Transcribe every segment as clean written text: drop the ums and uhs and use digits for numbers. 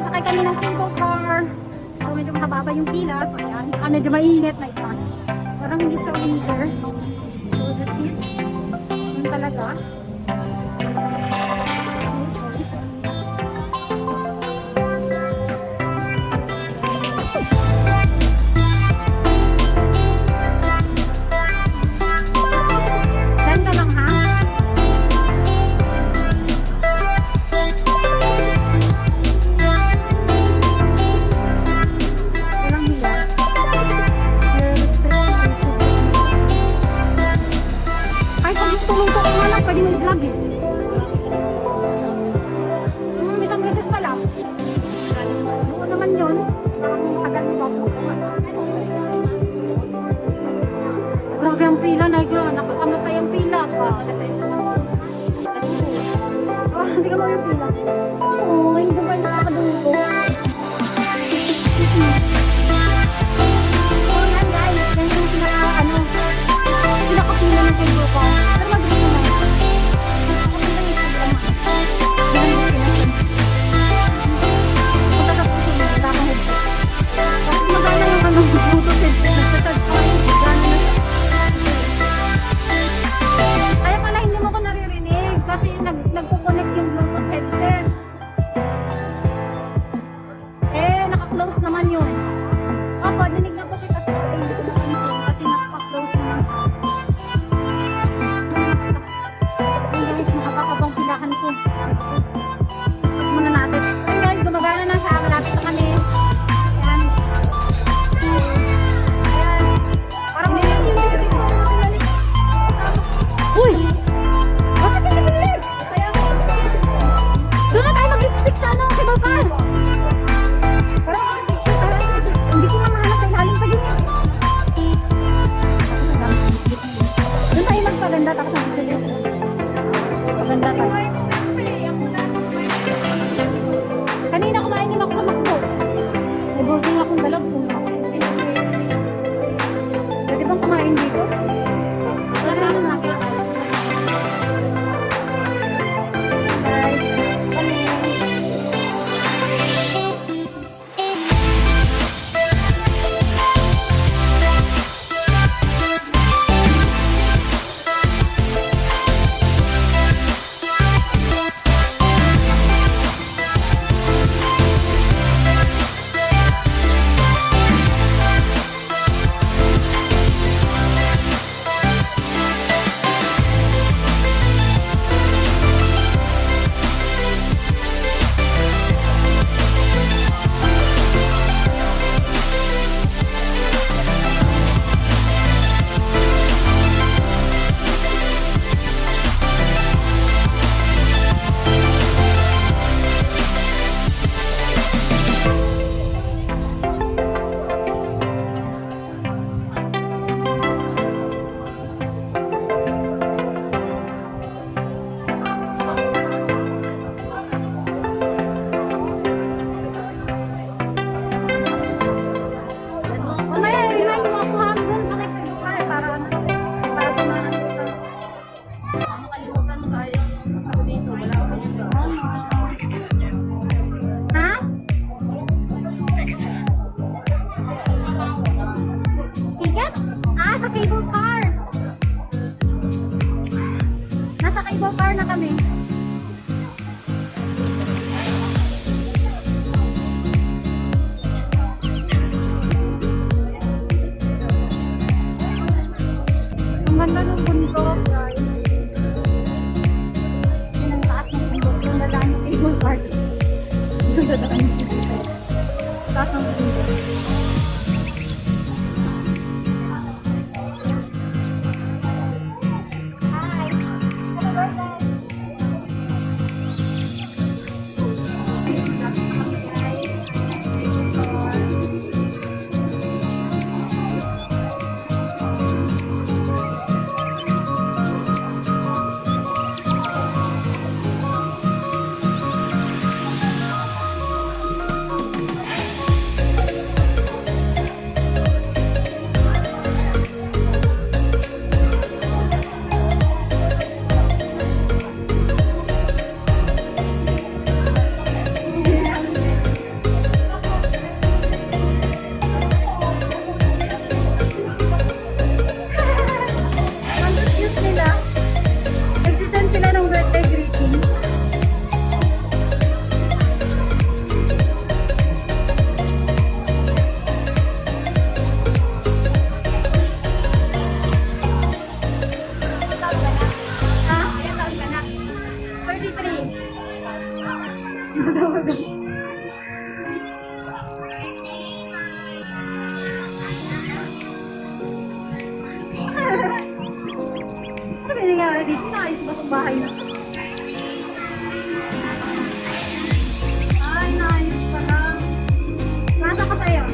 Sakay kami ng cable car. So medyo mahaba yung pila. So ayan. Medyo mainit na ito. Parang hindi siya winter. So that's it. Yun talaga. Pwede mo i-vlog eh. Isang beses pa lang. Doon naman yun. Agad mo ba po? Grabe ang pila na yun. Nakakamatay ang pila. Hindi ka mo yung pila. Oo, hindi ba nakakadungo? So yan guys. Yan yung pinakapila ng kayo ko. Pero mabilis naman. Kaya pala hindi mo ko naririnig kasi nagko-connect yung Bluetooth headset. Naka-close naman yun. Opo, dinig na po kita sa hindi ko napansin kasi naka-close naman siya. Guys, makakabang pilahan ko. Stop muna natin. Ayun guys, gumagana na siya. Malapit na kami. Ayan. Ayan. Parang uy! Bakit hindi pinalik? Doon na tayo mag-lipstick sa cable car. Parang hindi ko mamahanap sa ilalim pa din yan. Doon tayo magpaganda tapos mag-lipstick. Maganda tayo. Kanina kumain din ako sa McDo. May burger akong dalag po. Pwede bang kumain dito? Wala naman natin. Guys, kami. Sa cable car. Nasa cable car na kami. Ang ganda ng bundok, guys. Yan ang taas ng bundok. Yung dadaan ng cable car. Yung dadaan ng cable car. Taas ng bundok. Ano ba nangyari dito? Naayos ba itong bahay na? Ay, naayos pa lang. Nasa ka sa'yo?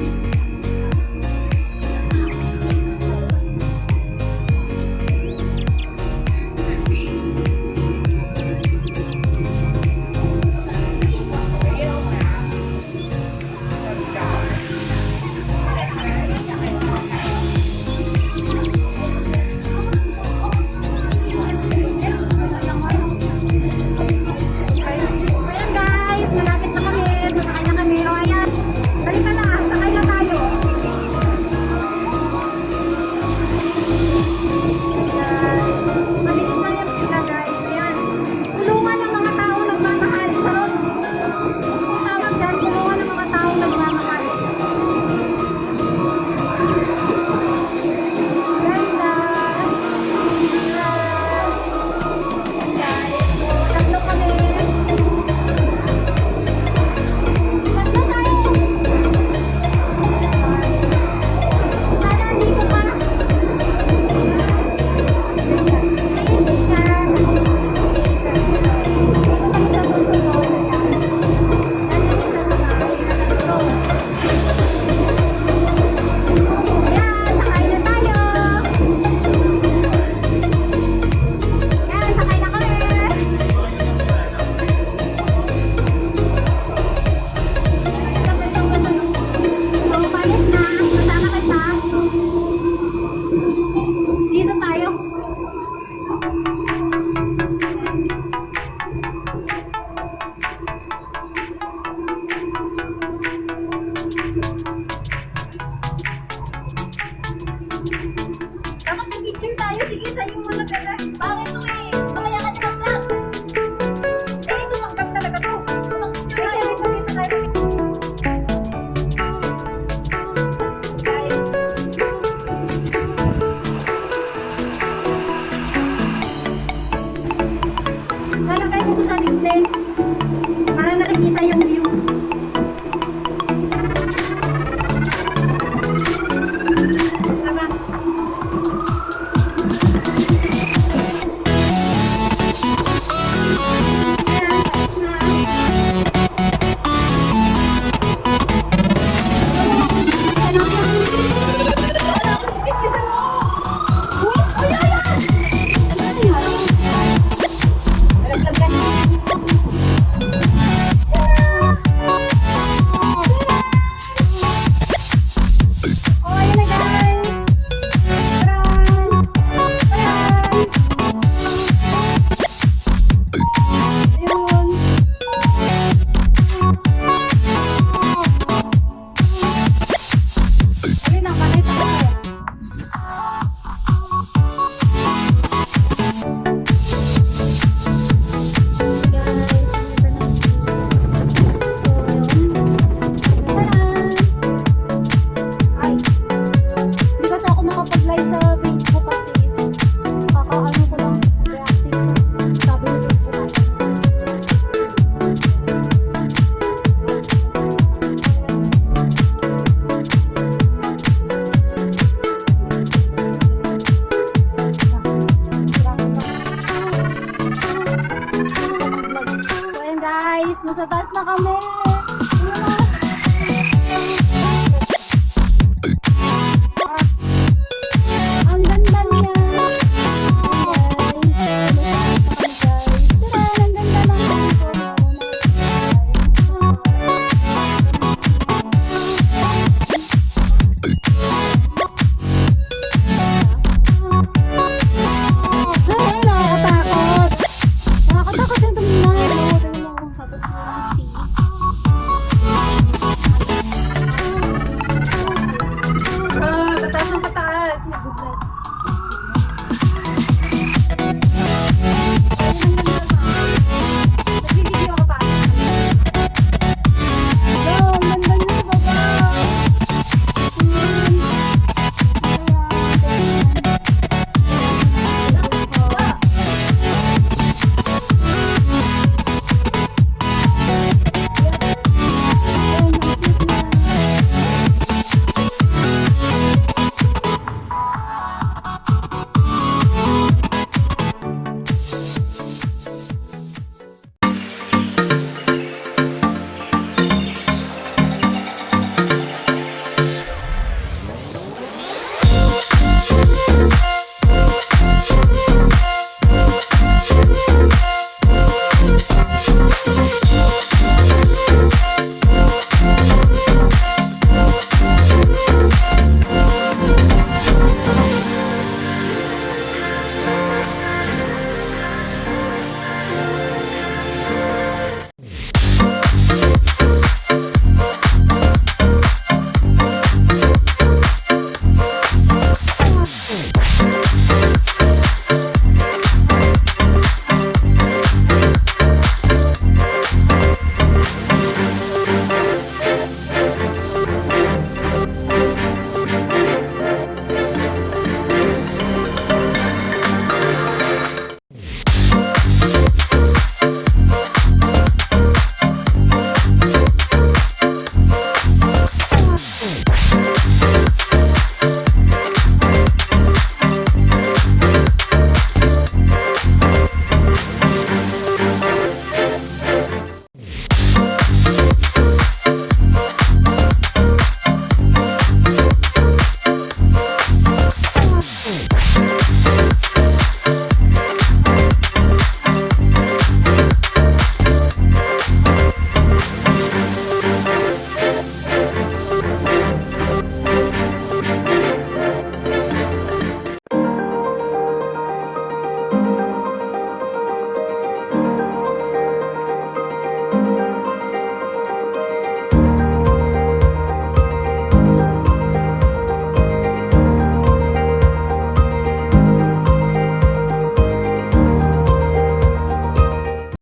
Nasa bus na kami!